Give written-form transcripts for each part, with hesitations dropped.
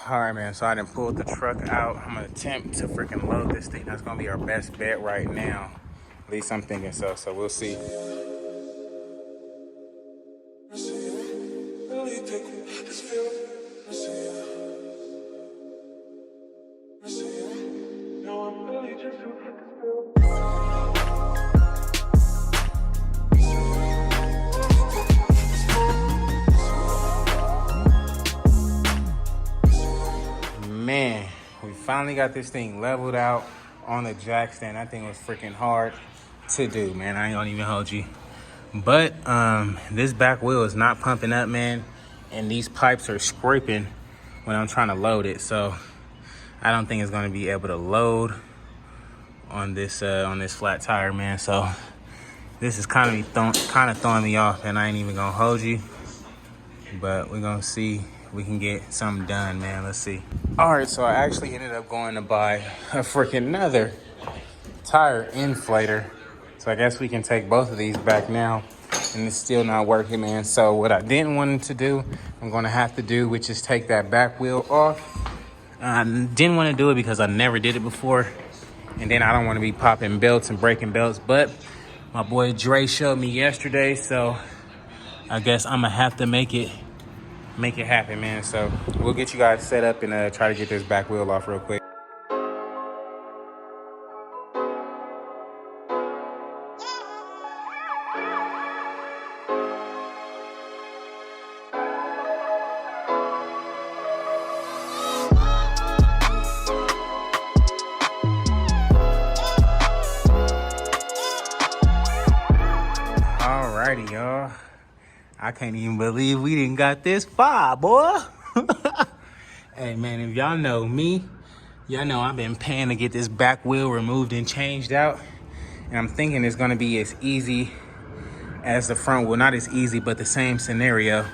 All right, man, so I done pulled the truck out. I'm gonna attempt to freaking load this thing. That's gonna be our best bet right now. At least I'm thinking so, so we'll see. Man, we finally got this thing leveled out on the jack stand. That thing was freaking hard to do, man. I ain't gonna even hold you. But this back wheel is not pumping up, man. And these pipes are scraping when I'm trying to load it. So I don't think it's gonna be able to load on this flat tire, man. So this is kind of throwing me off, and I ain't even gonna hold you. But we're gonna see if we can get something done, man. Let's see. All right, so I actually ended up going to buy a freaking another tire inflator. So I guess we can take both of these back now, and it's still not working, man. So what I didn't want to do, I'm gonna have to do, which is take that back wheel off. I didn't want to do it because I never did it before. And then I don't want to be popping belts and breaking belts. But my boy Dre showed me yesterday, so I guess I'm gonna have to make it happen, man. So we'll get you guys set up and try to get this back wheel off real quick. Alrighty, y'all. I can't even believe we didn't got this far, boy. Hey, man, if y'all know me, y'all know I've been paying to get this back wheel removed and changed out. And I'm thinking it's gonna be as easy as the front wheel. Not as easy, but the same scenario.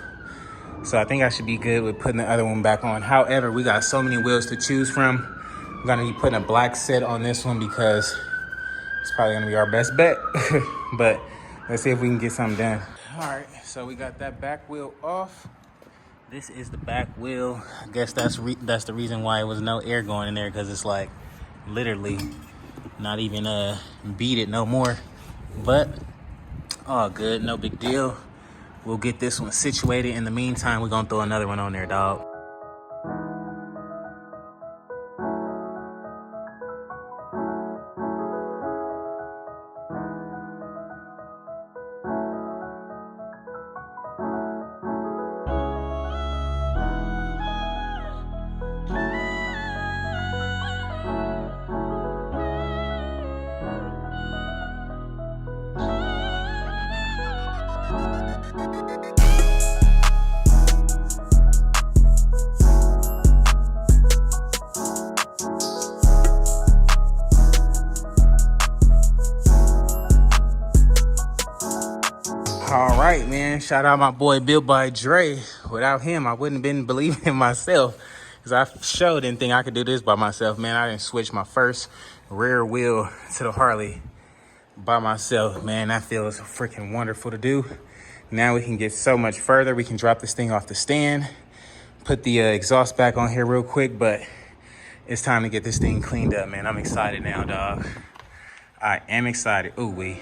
So I think I should be good with putting the other one back on. However, we got so many wheels to choose from. I'm gonna be putting a black set on this one because it's probably gonna be our best bet. But let's see if we can get something done. All right, so we got that back wheel off. This is the back wheel. I guess that's the reason why it was no air going in there, because it's like literally not even beat it no more. But all good, no big deal. We'll get this one situated. In the meantime, we're gonna throw another one on there, dog. All right, man. Shout out my boy Built by Dre. Without him, I wouldn't have been believing in myself, because I sure didn't think I could do this by myself, man. I didn't switch my first rear wheel to the Harley by myself, man. That feels freaking wonderful to do. Now we can get so much further. We can drop this thing off the stand, put the exhaust back on here real quick, but it's time to get this thing cleaned up, man. I'm excited now, dog. I am excited. Ooh wee.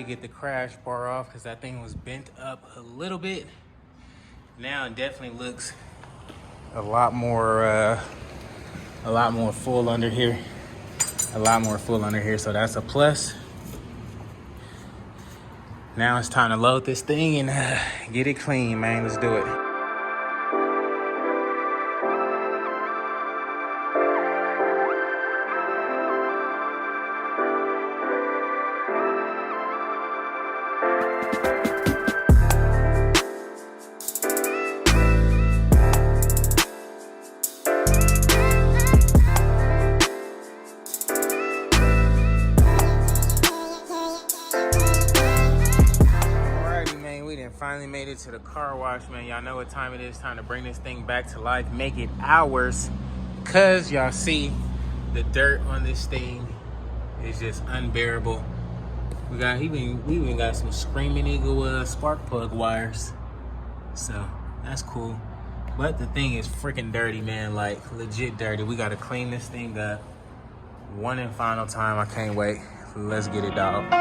Get the crash bar off because that thing was bent up a little bit. Now it definitely looks a lot more full under here. So that's a plus. Now it's time to load this thing and get it clean, man. Let's do it. we done finally made it to the car wash, man. Y'all know what time it is. Time to bring this thing back to life, make it ours. Cause y'all see the dirt on this thing is just unbearable. We even got some Screaming Eagle spark plug wires. So that's cool. But the thing is freaking dirty, man. Like legit dirty. We gotta clean this thing up. One and final time. I can't wait. Let's get it, dog.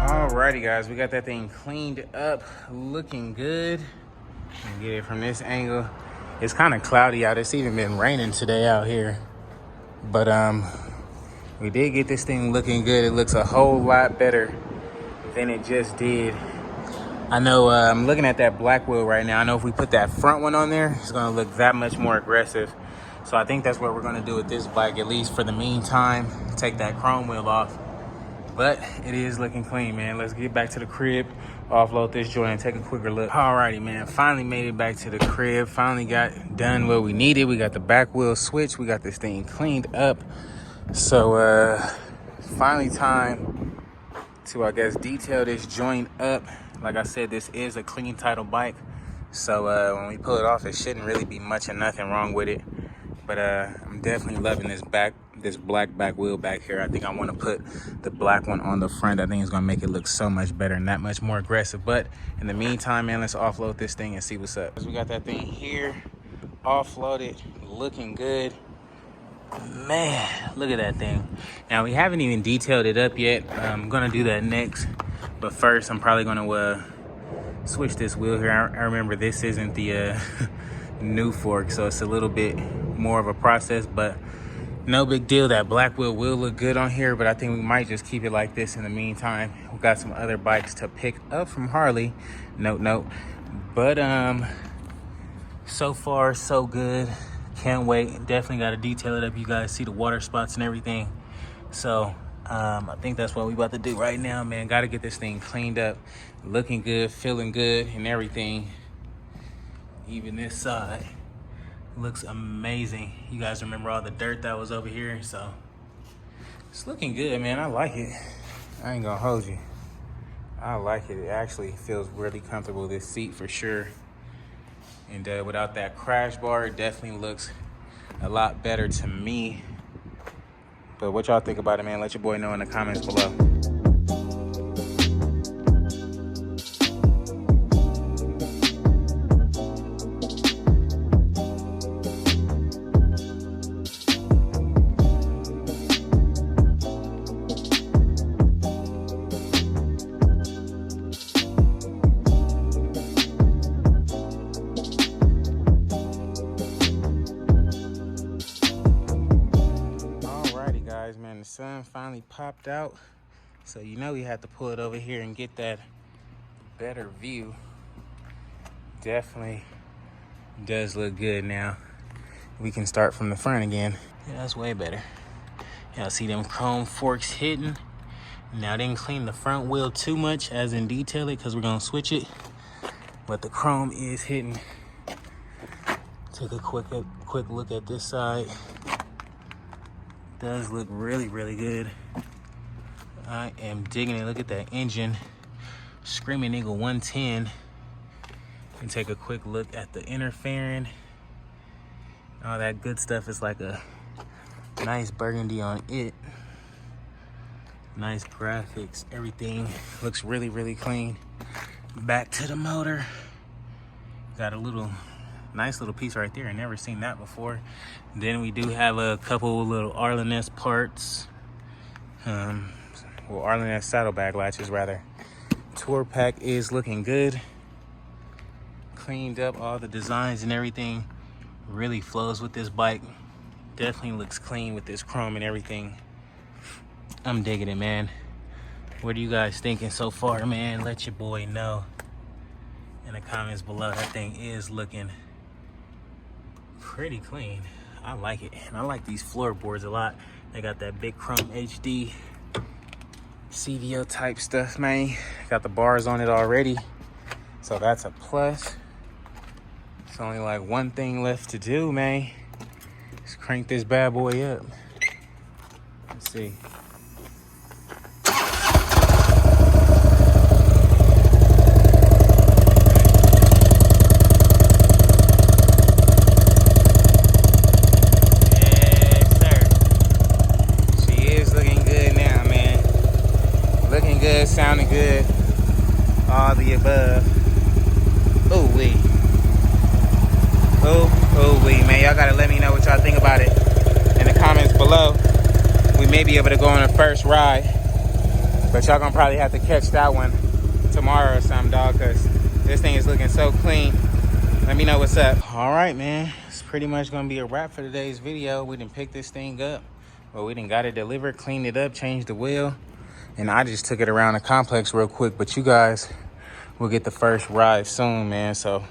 Alrighty, guys, we got that thing cleaned up, looking good. Get it from this angle. It's kind of cloudy out. It's even been raining today out here, but we did get this thing looking good. It looks a whole lot better than it just did. I know I'm looking at that black wheel right now. I know if we put that front one on there, it's gonna look that much more aggressive. So I think that's what we're gonna do with this bike, at least for the meantime. Take that chrome wheel off. But it is looking clean, man. Let's get back to the crib, offload this joint, and take a quicker look. Alrighty, man. Finally made it back to the crib. Finally got done what we needed. We got the back wheel switched. We got this thing cleaned up. So finally time to, I guess, detail this joint up. Like I said, this is a clean title bike. So when we pull it off, it shouldn't really be much or nothing wrong with it. But I'm definitely loving this black back wheel back here. I think I want to put the black one on the front. I think it's gonna make it look so much better and that much more aggressive. But in the meantime, man, let's offload this thing and see what's up. We got that thing here, offloaded, looking good. Man, look at that thing. Now we haven't even detailed it up yet. I'm gonna do that next. But first, I'm probably gonna switch this wheel here. I remember this isn't the new fork, so it's a little bit more of a process, but no big deal. That black wheel will look good on here, but I think we might just keep it like this in the meantime. We got some other bikes to pick up from Harley. Note. But so far so good. Can't wait. Definitely got to detail it up. You guys see the water spots and everything. So I think that's what we about to do right now, man. Got to get this thing cleaned up, looking good, feeling good, and everything. Even this side looks amazing. You guys remember all the dirt that was over here, so it's looking good, man. I like it. I ain't gonna hold you. I like it. It actually feels really comfortable, this seat for sure. And without that crash bar, it definitely looks a lot better to me. But what y'all think about it, man? Let your boy know in the comments below. Man, the sun finally popped out, so you know we had to pull it over here and get that better view. Definitely does look good now. We can start from the front again. Yeah, that's way better. Y'all see them chrome forks hitting. Now I didn't clean the front wheel too much, as in detail it, because we're gonna switch it, but the chrome is hitting. Take a quick look at this side. Does look really good. I am digging it. Look at that engine, Screaming Eagle 110. And take a quick look at the inner fairing. All that good stuff is like a nice burgundy on it. Nice graphics. Everything looks really clean. Back to the motor. Got a nice little piece right there. I never seen that before. Then we do have a couple little Arlen-S parts. Well, Arlen-S saddlebag latches rather. Tour pack is looking good. Cleaned up, all the designs and everything really flows with this bike. Definitely looks clean with this chrome and everything. I'm digging it, man. What are you guys thinking so far, man? Let your boy know in the comments below. That thing is looking pretty clean. I like it. And I like these floorboards a lot. They got that big chrome HD CVO type stuff, man. Got the bars on it already. So that's a plus. It's only like one thing left to do, man. Let's crank this bad boy up. Let's see. Sounding good, all the above. Ooh wee, ooh wee, man. Y'all gotta let me know what y'all think about it in the comments below. We may be able to go on a first ride, but y'all gonna probably have to catch that one tomorrow or something, dog, because this thing is looking so clean. Let me know what's up. All right, man, it's pretty much gonna be a wrap for today's video. We didn't pick this thing up, but we didn't got it delivered, cleaned it up, changed the wheel. And I just took it around the complex real quick, but you guys will get the first ride soon, man. So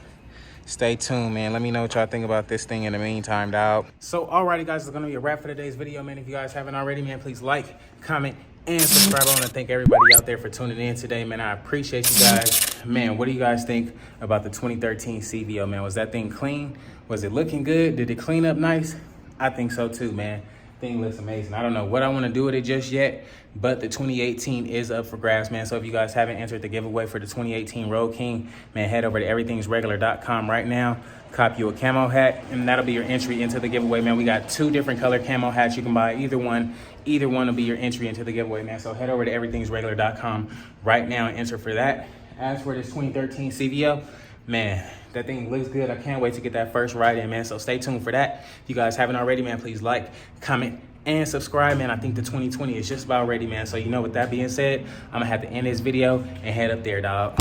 stay tuned, man. Let me know what y'all think about this thing in the meantime, dog. So, alrighty, guys, it's gonna be a wrap for today's video, man. If you guys haven't already, man, please like, comment, and subscribe. I want to thank everybody out there for tuning in today, man. I appreciate you guys. Man, what do you guys think about the 2013 CVO, man? Was that thing clean? Was it looking good? Did it clean up nice? I think so too, man. Thing looks amazing. I don't know what I want to do with it just yet, but the 2018 is up for grabs, man. So if you guys haven't entered the giveaway for the 2018 Road King, man, head over to everythingsregular.com right now. Cop you a camo hat, and that'll be your entry into the giveaway, man. We got 2 different color camo hats. You can buy either one. Either one will be your entry into the giveaway, man. So head over to everythingsregular.com right now and enter for that. As for this 2013 CVO, man, that thing looks good. I can't wait to get that first ride in, man. So stay tuned for that. If you guys haven't already, man, please like, comment, and subscribe, man. I think the 2020 is just about ready, man. So, you know, with that being said, I'm going to have to end this video and head up there, dog.